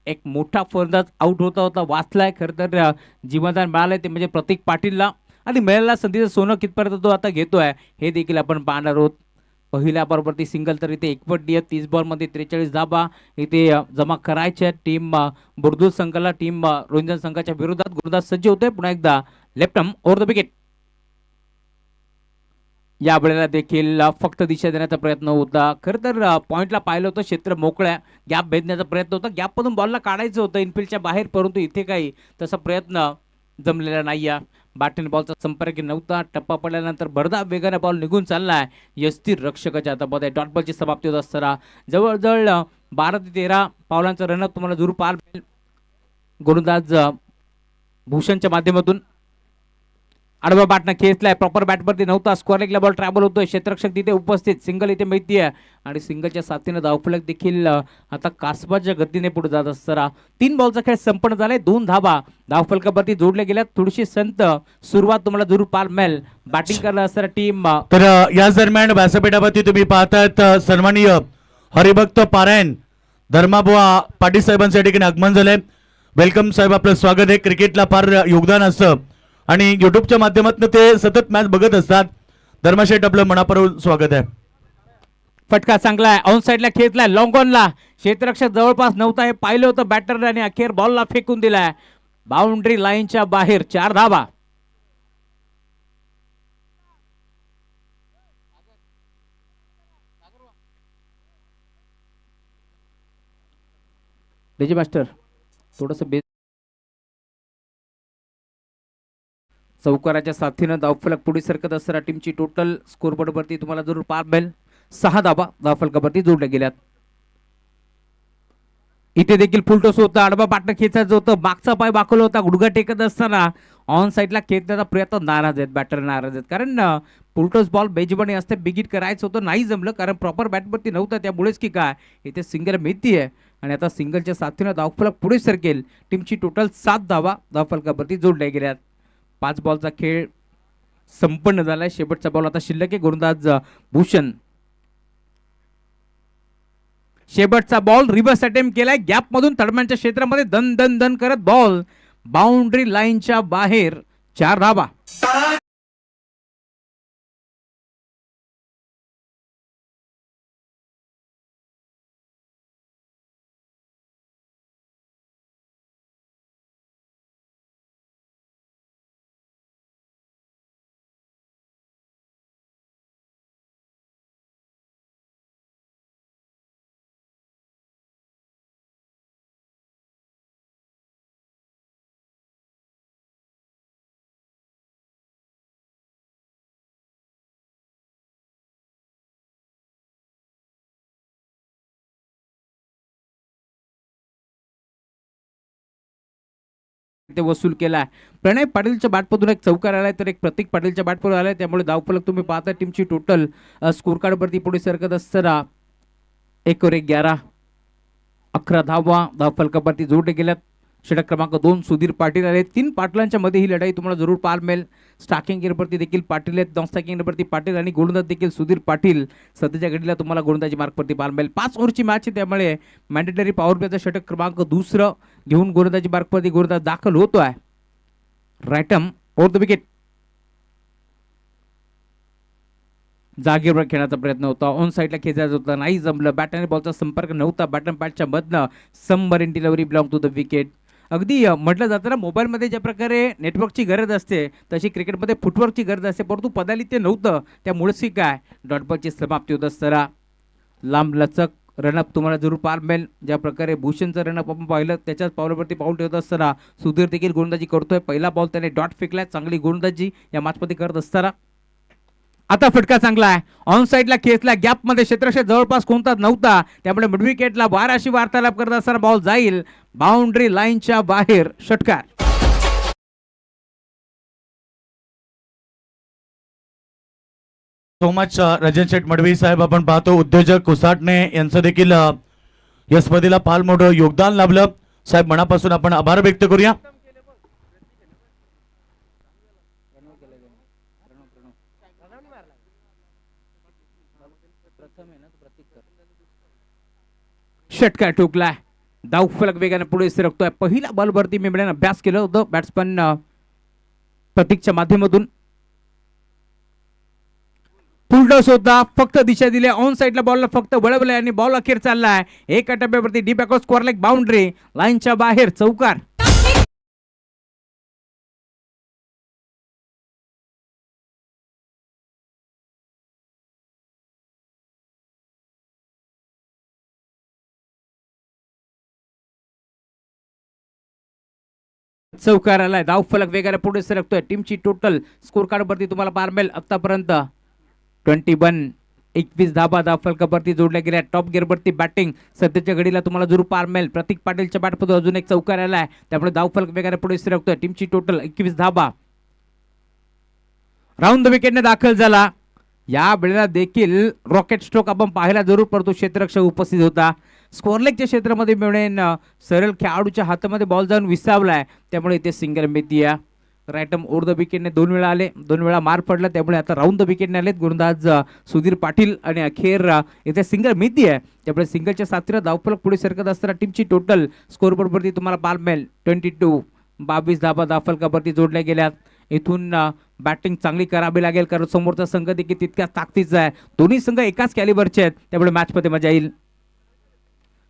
एक मोठा फलंदाज आउट होता वाचलाय. खरं तर जीवनदान मिळालंय ते म्हणजे प्रतीक पाटीलला आणि मिळालेल्या संधीचं सोनं कितपर्यंत तो आता घेतोय हे देखील आपण पाहणार आहोत. पहिल्या बॉलवरती सिंगल तर इथे एकवटली आहे. 30 बॉलमध्ये 43 धाबा इथे जमा करायच्या टीम बुर्दुल संघाला. टीम रोहिंजन संघाच्या विरोधात गोलंदाज सज्ज होते. पुन्हा एकदा left arm over the wicket. या वेळेला देखील फक्त दिशा देण्याचा प्रयत्न होता. खरं तर पॉइंटला पाहिलं होतं क्षेत्र मोकळ्या गॅप भेदण्याचा प्रयत्न होता. गॅपमधून बॉलला काढायचं होतं इनफिल्डच्या बाहेर, परंतु इथे काही तसा प्रयत्न जमलेला नाही. या बॅट अँड बॉलचा संपर्क नव्हता. टप्पा पडल्यानंतर भरधाव वेगाने बॉल निघून चाललाय यस्थिर रक्षकाच्या हातामध्ये. डॉट बॉलची समाप्ती होत असताना जवळजवळ 12 ते 13 पावलांचा रनअप तुम्हाला जरूर पाहायला मिळेल. गोलंदाज भूषणच्या माध्यमातून आडवा बॅटनं खेचलाय. प्रॉपर बॅटवरती नव्हता. स्क्वेअर लेगला बॉल ट्रॅव्हल होतोय. क्षेत्ररक्षक तिथे उपस्थित. सिंगल इथे मिळतीये आणि सिंगलच्या साथीने धावफलक देखील आता कासबाच्या गतीने पुढे जात असताना 3 बॉलचा खेळ संपन्न झालाय. 2 धाबा धावफलकावरती जोडल्या गेल्या. थोडीशी संत सुरुवात तुम्हाला जरूर पाहायला मिळेल बॅटिंग करत असताना टीम. तर याच दरम्यान व्यासपीठावरती तुम्ही पाहतात सन्माननीय हरिभक्त पारायण धर्माबुवा पाटील साहेबांच्या ठिकाणी आगमन झालंय. वेलकम साहेब, आपलं स्वागत आहे. क्रिकेटला फार योगदान असतं आणि युट्यूबच्या माध्यमातून ते सतत मॅच बघत असतात. धर्मशेठ, आपलं मनापासून स्वागत आहे. फटका चांगला आहे. ऑन साइडला खेचलाय. लॉंग ऑनला क्षेत्ररक्षक जवळपास नव्हता हे पाहिलं होतं बॅटरने आणि अखेर बॉलला फेकून दिलाय बाउंड्री लाईनच्या बाहेर. 4 धाबा. डीजे मास्टर थोडस चौकाराच्या साथीनं धावफलक पुढे सरकत असताना टीमची टोटल स्कोरबोर्ड वरती तुम्हाला जरूर पार मिळेल 6 धावा धावफलकावरती जोडल्या गेल्यात. इथे देखील फुलटोस होता, आडवा पाटणं खेचायचं होतं, मागचा पाय वाकवला होता, गुडघा टेकत असताना ऑन साईडला खेचण्याचा प्रयत्न, नाराज आहेत बॅटर, नाराज आहेत कारण फुलटोस बॉल बेजबानी असते, बिगिट करायचं होतं, नाही जमलं कारण प्रॉपर बॅटवरती नव्हतं, त्यामुळेच की काय इथे सिंगल मिळती आहे आणि आता सिंगलच्या साथीनं धावफलक पुढे सरकेल. टीमची टोटल 7 धावा धावफलकावरती जोडल्या गेल्यात. 5 बॉलचा खेळ संपन्न झालाय. शेवटचा बॉल आता शिल्लक आहे. गोलंदाज भूषण, शेवटचा बॉल रिव्हर्स अटेम्प्ट केलाय, गॅप मधून तडम्यांच्या क्षेत्रामध्ये दन दन दन करत बॉल बाउंड्री लाईनच्या बाहेर. 4 धावा. ते वसूल केलाय. प्रणय पाटीलच्या बॅटमधून एक चौकार आलाय तर एक प्रतीक पाटीलच्या बॅटवर आलाय, त्यामुळे धावफलक तुम्ही पाहता टीमची टोटल स्कोर कार्ड वरती पुढे सरकत असताना 1 वर 1 11 11 धावा धावफलकावरती जोडले गेल्यात. षटक क्रमांक 2 सुधीर पाटील आले. 3 पाटलांच्या मध्ये ही लढाई तुम्हाला जरूर पाहायला मिळेल. स्टार्किंग गेअरवरती देखील पाटील आहेत, नॉन स्टार्किंग गेअरवरती पाटील आणि गोलंदाज देखील सुधीर पाटील. सध्याच्या घडीला तुम्हाला गोलंदाजी मार्कवरती पाहायला मिळेल. 5 ओव्हरची मॅच आहे, त्यामुळे मॅन्डेटरी पॉवर प्लेचा षटक क्रमांक 2 घेऊन गोलंदाजी मार्कवरती गोलंदाज दाखल होतोय. Right arm over the wicket. जागेवर खेळण्याचा प्रयत्न होता, ऑन साईडला खेचायचा होता, नाही जमलं. बॅट आणि बॉलचा संपर्क नव्हता. बॅट आणि बॅटच्या मधनं submarine delivery belong to the wicket. अगदी म्हटलं जातं ना, मोबाईलमध्ये ज्या प्रकारे नेटवर्कची गरज असते तशी क्रिकेटमध्ये फुटवर्कची गरज असते, परंतु पदाली ते नव्हतं, त्यामुळेच की काय डॉट बॉलची समाप्ती होत असताना लांब लचक रनअप तुम्हाला जरूर पार मिळेल. ज्या प्रकारे भूषणचं रनअप आपण पाहिलं त्याच्याच पावलावरती पाऊल ठेवत असताना सुधीर देखील गोलंदाजी करतोय. पहिला बॉल त्याने डॉट फेकलाय, चांगली गोलंदाजी या मॅचमध्ये करत असताना. आता फटका चांगला आहे, ऑन साईडला खेचला, गॅप मध्ये क्षेत्रक्षेत्र जवळपास कोणताच नव्हता, त्यामुळे मिड विकेटला बाराशी वार्तालाप करत असताना बॉल जाईल बाउंड्री लाईनच्या बाहेर. षटकार. सो मच राजन शेठ मडवी साहेब. आपण पाहतो उद्योजक उसाटणे यांचं देखील या स्पर्धेला फार मोठं योगदान लाभलं. साहेब मनापासून आपण आभार व्यक्त करूया. षटकार ठोकलाय, धावफलक वेगाने पुढे सरकतोय. पहिल्या बॉलवरती मेंबड्याने अभ्यास केलं होतं बॅट्समन प्रतीकच्या माध्यमातून. फुलटॉस होता, फक्त दिशा दिली, ऑन साईडला बॉलला फक्त वळवलंय आणि बॉल अखेर चाललाय. एका टप्प्यावरती deep backward square leg boundary लाईनच्या बाहेर. चौकार. चौकार आलाय, धावफलक वेगाने पुढे सरकतोय. टीमची टोटल स्कोर कार्ड वरती तुम्हाला पार मिळेल आतापर्यंत 21 धाबा धावफलकावरती जोडल्या गेल्या. टॉप गिअर वरती बॅटिंग सध्याच्या घडीला तुम्हाला जरूर पार मिळेल. प्रतीक पाटीलच्या बॅटमधून अजून एक चौकार आलाय, त्यामुळे धावफलक वेगाने पुढे सरकतोय. टीमची टोटल 21 धाबा. राऊंड द विकेटने दाखल झाला. या वेळेला देखील रॉकेट स्ट्रोक आपण पाहायला जरूर, परंतु क्षेत्ररक्षक उपस्थित होता. स्कोअरलेगच्या क्षेत्रामध्ये मिळून सरळ खेळाडूच्या हातामध्ये बॉल जाऊन विसावलाय, त्यामुळे इथे सिंगल मिळती. रायटम ओव्हर द विकेटने 2 वेळा आले, 2 वेळा मार पडला, त्यामुळे आता राऊंड द विकेटने आलेत गोलंदाज सुधीर पाटील आणि अखेर इथे सिंगल मिळती आहे. त्यामुळे सिंगलच्या साथीला धावफलक पुढे सरकत असताना टीमची टोटल स्कोअरबोर्ड वरती तुम्हाला पार मिळेल 22 धाबा धावफलकावरती जोडल्या गेल्यात. इथून बॅटिंग चांगली करावी लागेल, कारण समोरचा संघ देखील तितक्याच ताकदीचा आहे. दोन्ही संघ एकाच कॅलिबरचे आहेत, त्यामुळे मॅचमध्ये मजा येईल.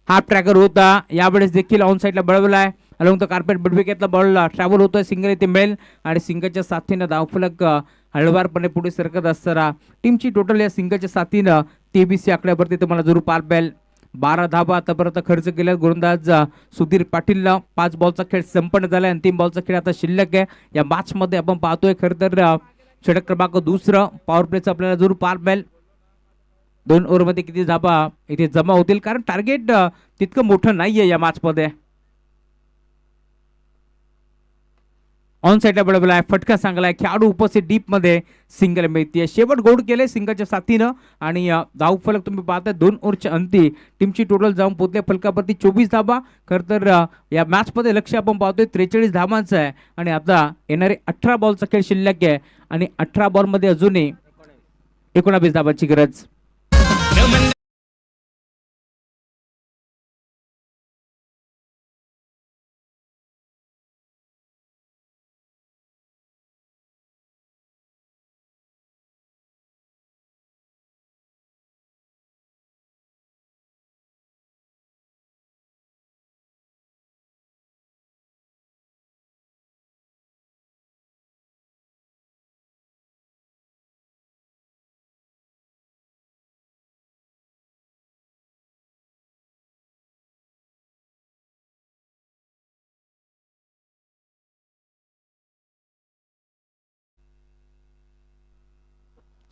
हाफ ट्रॅकर होता, यावेळेस देखील ऑन साईडला बळवलाय. अलॉंग द कार्पेट मिड विकेटला बॉल ट्रॅव्हल होतोय, सिंगल इथे मिळेल आणि सिंगलच्या साथीनं धावफलक हळवारपणे पुढे सरकत असताना टीमची टोटल या सिंगलच्या साथीनं 23 आकड्यावरती तुम्हाला जरूर पार मिळेल. 12 धाबा आतापर्यंत खर्च केल्या. गोलंदाज सुधीर पाटील 5 बॉलचा खेळ संपन्न झाला. अंतिम बॉलचा खेळ आता शिल्लक आहे. या मॅच मध्ये आपण पाहतोय खरं तर षटक क्रमांक दुसरं पॉवर प्लेचा आपल्याला जरूर पार मिळेल. 2 ओव्हरमध्ये किती धाबा इथे जमा होतील, कारण टार्गेट तितकं मोठं नाहीये या मॅच मध्ये. ऑन साईडला बडबला आहे, फटका चांगला आहे, खेळाडू उपस्थित डीप मध्ये सिंगल मिळते. शेवट गोड केले सिंगलच्या साथीनं आणि धाव फलक तुम्ही पाहता 2 ओव्हरच्या अंती टीमची टोटल जाऊन पोहोचले फलकावरती 24 धाबा. खरं तर या मॅच मध्ये लक्ष आपण पाहतोय 43 धावांचं आहे आणि आता येणारे 18 बॉलचा खेळ शिल्लक आहे आणि 18 बॉल मध्ये अजूनही 19 धावांची गरज.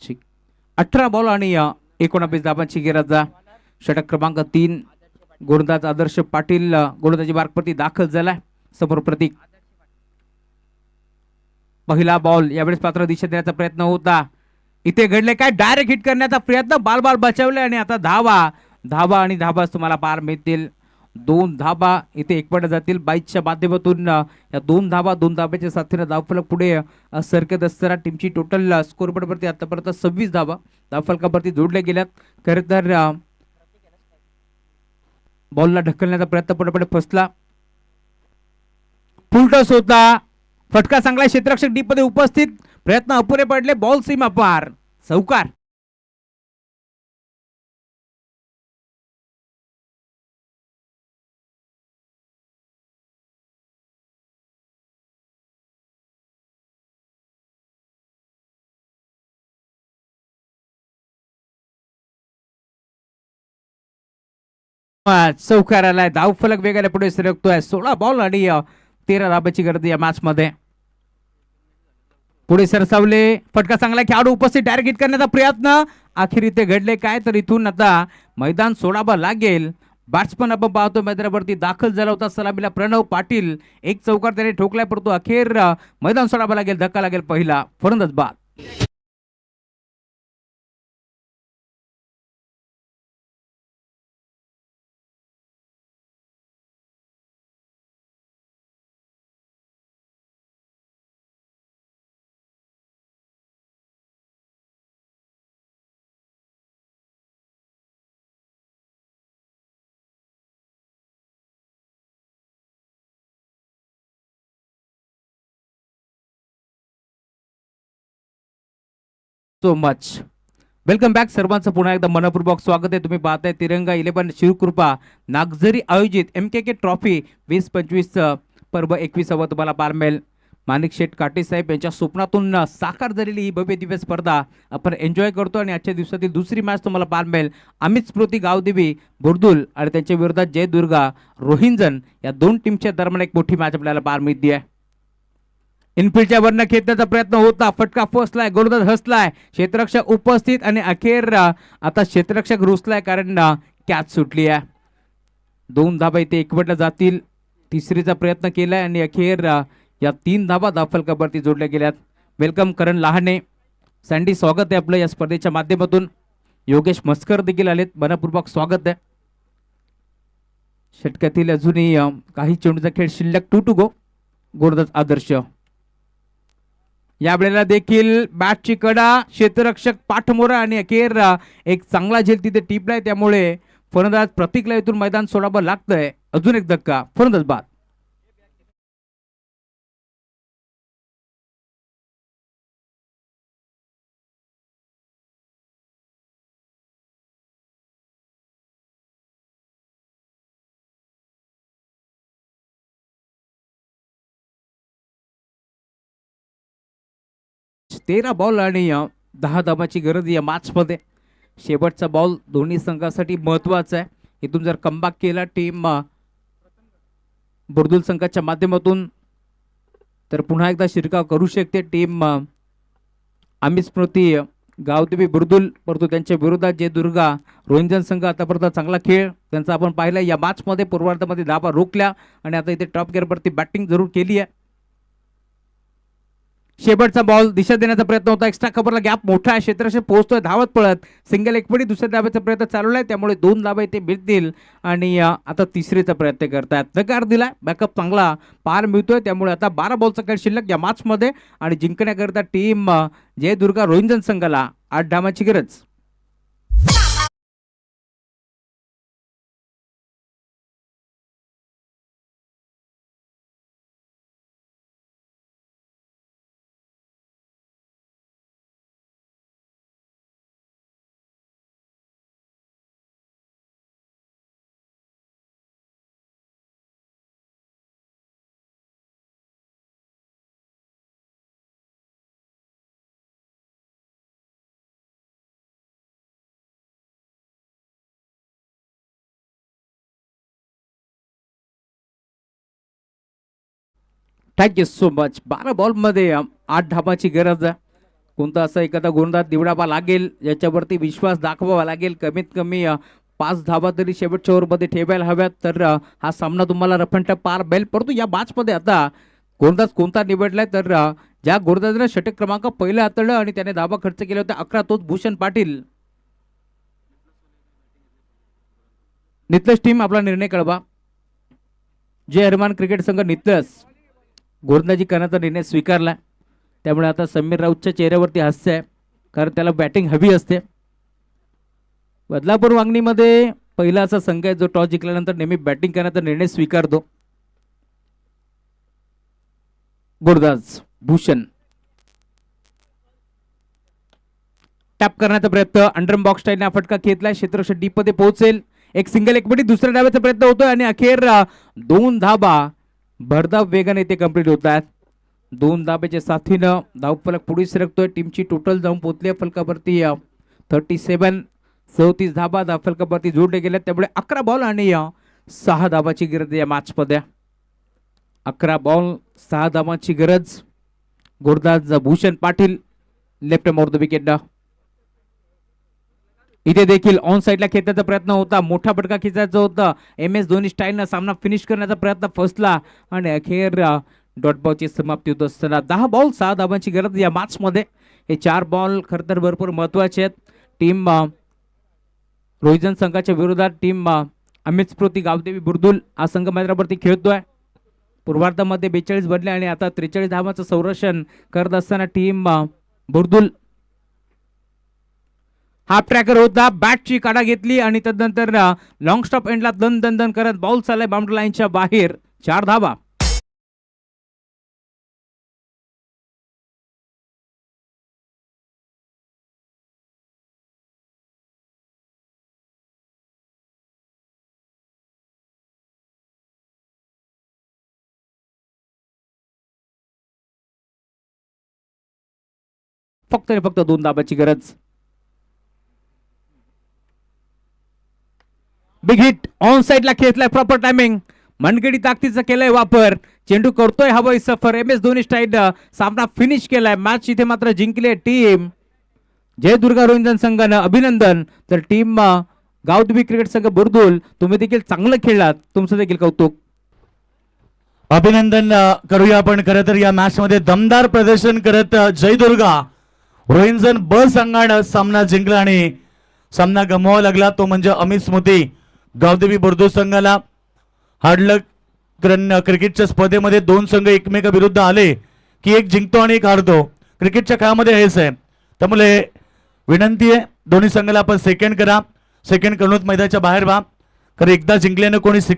ठीक, 18 बॉल आणि 19 धावांची गरज. षटक क्रमांक 3 गोलंदाज आदर्श पाटील गोलंदाजी मार्गवरती दाखल झालाय. समोर प्रतीक. पहिला बॉल यावेळेस पात्र दिशा देण्याचा प्रयत्न होता. इथे घडले काय, डायरेक्ट हिट करण्याचा प्रयत्न, बाल बचावले आणि आता धावा आणि धाबाच तुम्हाला पार मिळतील. 2 धाबा इथे एकवट जातील. 22च्या माध्यमातून या 2 धाब्याच्या साथीने धावफलक पुढे सरकत असताना टीमची टोटल स्कोरबोर्ड वरती आतापर्यंत 26 धाबा धावफलकावरती जोडल्या गेल्यात. खरं तर बॉलला ढकलण्याचा प्रयत्न पुढे फसला. फुलटॉस होता, फटका चांगला, क्षेत्ररक्षक डीप मध्ये उपस्थित, प्रयत्न अपुरे पडले, बॉल सीमा पार, चौकार. चौकार आलाय. धावफलक वेगाने पुढे सरकतोय. 16 बॉल आणि 13 धाब्याची गरज या मॅच मध्ये. पुढे सरसावले, फटका चांगला, खेळाडू उपस्थित, डायरेक्ट हिट करण्याचा प्रयत्न, अखेर इथे घडले काय, तर इथून आता मैदान सोडावं लागेल. बॅट्समन आपण पाहतो मैदानावरती दाखल झाला होता सलामीला प्रणव पाटील. एक चौकार त्याने ठोकलाय, परंतु अखेर मैदान सोडावं लागेल, धक्का लागेल पहिला, फलंदाज बाद. So much. Welcome back. सर्वांचं पुन्हा एकदा मनपूर्वक स्वागत आहे. तुम्ही पाहताय तिरंगा 11 शिवकृपा नागझरी आयोजित MKK ट्रॉफी 2025 पर्व 21वा तुम्हाला पार मिळेल. माणिक शेठ काटे साहेब यांच्या स्वप्नातून साकार झालेली ही भव्य दिव्य स्पर्धा आपण एन्जॉय करतो आणि आजच्या दिवसातील दुसरी मॅच तुम्हाला पार मिळेल. अमित स्मृती गावदेवी बुर्दुल आणि त्यांच्या विरोधात जय दुर्गा रोहिंजन या 2 टीमच्या दरम्यान एक मोठी मॅच आपल्याला पार मिळते आहे. इनफिल्डच्या वरनं खेचण्याचा प्रयत्न होता, फटका फसलाय, गोलंदाज हसलाय, क्षेत्ररक्षक उपस्थित आणि अखेर आता क्षेत्ररक्षक रुसलाय कारण कॅच सुटली आहे. 2 धाबा इथे एकवटल्या जातील. तिसरीचा प्रयत्न केलाय आणि अखेर या 3 धाबा धावफलकावरती जोडल्या गेल्यात. वेलकम करण लहाने, सँडी, स्वागत आहे आपलं या स्पर्धेच्या माध्यमातून. योगेश मस्कर देखील आलेत, मनपूर्वक स्वागत आहे. षटकातील अजूनही काही चेंडूचा खेळ शिल्लक. 2 to go. गोलंदाज आदर्श. यावेळेला देखील बॅटची कडा, क्षेत्ररक्षक पाठमोरा आणि अखेर एक चांगला झेल तिथे टिपलाय, त्यामुळे फलंदाज प्रतीकला इथून मैदान सोडावं लागतंय. अजून एक धक्का, फलंदाज बाद. तेरा बॉल आणि 10 धाबाची गरज या मॅच मध्ये. शेवटचा बॉल दोन्ही संघासाठी महत्वाचा आहे. इथून जर कमबॅक केला टीम बुर्दुल संघाच्या माध्यमातून तर पुन्हा एकदा शिरकाव करू शकते टीम अमित स्मृती गावदेवी बुर्दुल, परंतु त्यांच्या विरोधात जय दुर्गा रोहिंजन संघ आतापर्यंत चांगला खेळ त्यांचा आपण पाहिला या मॅचमध्ये. पूर्वार्धामध्ये धाबा रोखल्या आणि आता इथे टॉप गिअरवरती बॅटिंग जरूर केली आहे. शेवटचा बॉल दिशा देण्याचा प्रयत्न होता. एक्स्ट्रा कव्हरला गॅप मोठा आहे, क्षेत्ररक्षक पोहोचतोय धावत पळत. सिंगल एकपडी दुसऱ्या धाब्याचा प्रयत्न चालू आहे, त्यामुळे 2 धाबा इथे मिळतील आणि आता तिसरीचा प्रयत्न करतायत. नकार दिलाय, बॅकअप चांगला पार मिळतोय, त्यामुळे आता 12 बॉलचा खेळ शिल्लक या मॅचमध्ये आणि जिंकण्याकरता टीम जय दुर्गा रोहिंजन संघाला 8 धावांची गरज. Thank you so much. 12 बॉलमध्ये 8 धाबाची गरज. कोणता असा एखादा गोंधळात निवडावा लागेल, याच्यावरती विश्वास दाखवावा लागेल. कमीत कमी 5 धाबा तरी शेवटच्या ओव्हरमध्ये ठेवायला हव्यात, तर हा सामना तुम्हाला रफंट पार बेल. परंतु या मॅचमध्ये आता गोंधळ कोणता निवडलाय, तर ज्या गोंधळाला षटक क्रमांक पहिलं हाताळलं आणि त्याने धाबा खर्च केले होते 11, तोच भूषण पाटील. नितलस टीम आपला निर्णय कळवा. जय हनुमान क्रिकेट संघ नितलस गोलंदाजी करण्याचा निर्णय स्वीकारला, त्यामुळे आता समीर राऊतच्या चेहऱ्यावरती हास्य आहे, कारण त्याला बॅटिंग हवी असते. बदलापूर वांगणीमध्ये पहिला असा संघ आहे जो टॉस जिंकल्यानंतर नेहमी बॅटिंग करण्याचा निर्णय स्वीकारतो. गोलंदाज भूषण टॅप करण्याचा प्रयत्न, अंडरम बॉक्स स्टाईलने फटका घेतलाय, क्षेत्ररक्षक डीप मध्ये पोहोचेल. एक सिंगल एकपटी दुसऱ्या धाब्याचा प्रयत्न होतोय आणि अखेर 2 धाबा भरधाव वेगाने ते कंप्लीट होत आहेत. 2 धाब्याच्या साथीनं धावफलक पुढे सरकतोय. टीमची टोटल जाऊन पोहोचली फलकावरती 37 धाबा धावफलकावरती जोडले गेले, त्यामुळे 11 बॉल आणि 6 धाबाची गरज या मॅचमध्ये. 11 बॉल 6 धाबांची गरज. गोलंदाज Bhushan Patil left more the wicket. इथे देखील ऑन साइडला खेळण्याचा प्रयत्न होता, मोठा फटका खेचायचा होता. MS धोनी स्टाईलनं सामना फिनिश करण्याचा प्रयत्न फसला आणि अखेर डॉट बॉलची समाप्ती होत असताना 10 बॉल 6 धाबांची गरज या मॅचमध्ये. हे 4 बॉल खरं तर भरपूर महत्वाचे आहेत. टीम रोहिजन संघाच्या विरोधात टीम अमित स्मृती गावदेवी बुर्दुल हा संघ मैदानावरती खेळतोय. पूर्वार्धामध्ये 42 बनले आणि आता 43 धावांचं संरक्षण करत असताना टीम बुर्दुल हाफ ट्रॅकर होता, बॅटची काढा घेतली आणि तदनंतर लॉंग स्टॉप एंडला दन दन दन करत बॉल चाललाय बाउंड्री लाईनच्या बाहेर. 4 धावा. फक्त आणि फक्त 2 धाबाची गरज. बिग हिट ऑन साइडला खेचलाय, प्रॉपर टायमिंग, मनगडी ताकदीचा केलाय वापर. चेंडू करतोय हवाई सफर. MS धोनी स्टाईल सामना फिनिश केलाय. मॅच इथे मात्र जिंकली टीम जय दुर्गा रोहिंजन संघानं. अभिनंदन. तर टीम गावदेवी क्रिकेट संघ बुर्दुल, तुम्ही देखील चांगलं खेळलात, तुमचं देखील कौतुक. अभिनंदन करूया आपण. खरं तर या मॅच मध्ये दमदार प्रदर्शन करत जय दुर्गा रोहिंजन ब संघानं सामना जिंकला आणि सामना गमवावा लागला, तो म्हणजे अमित स्मृती गावदेवी बुर्दुल संघाला. हार्डलक क्रिकेटच्या स्पर्धेमध्ये 2 संघ एकमेकाविरुद्ध आले की एक जिंकतो आणि एक हारतो. क्रिकेटच्या खेळामध्ये हेच आहे, त्यामुळे विनंती आहे दोन्ही संघाला आपण सेकंड करा, सेकंड करूनच मैदानाच्या बाहेर व्हा. कारण एकदा जिंकल्यानं कोणी सेकंड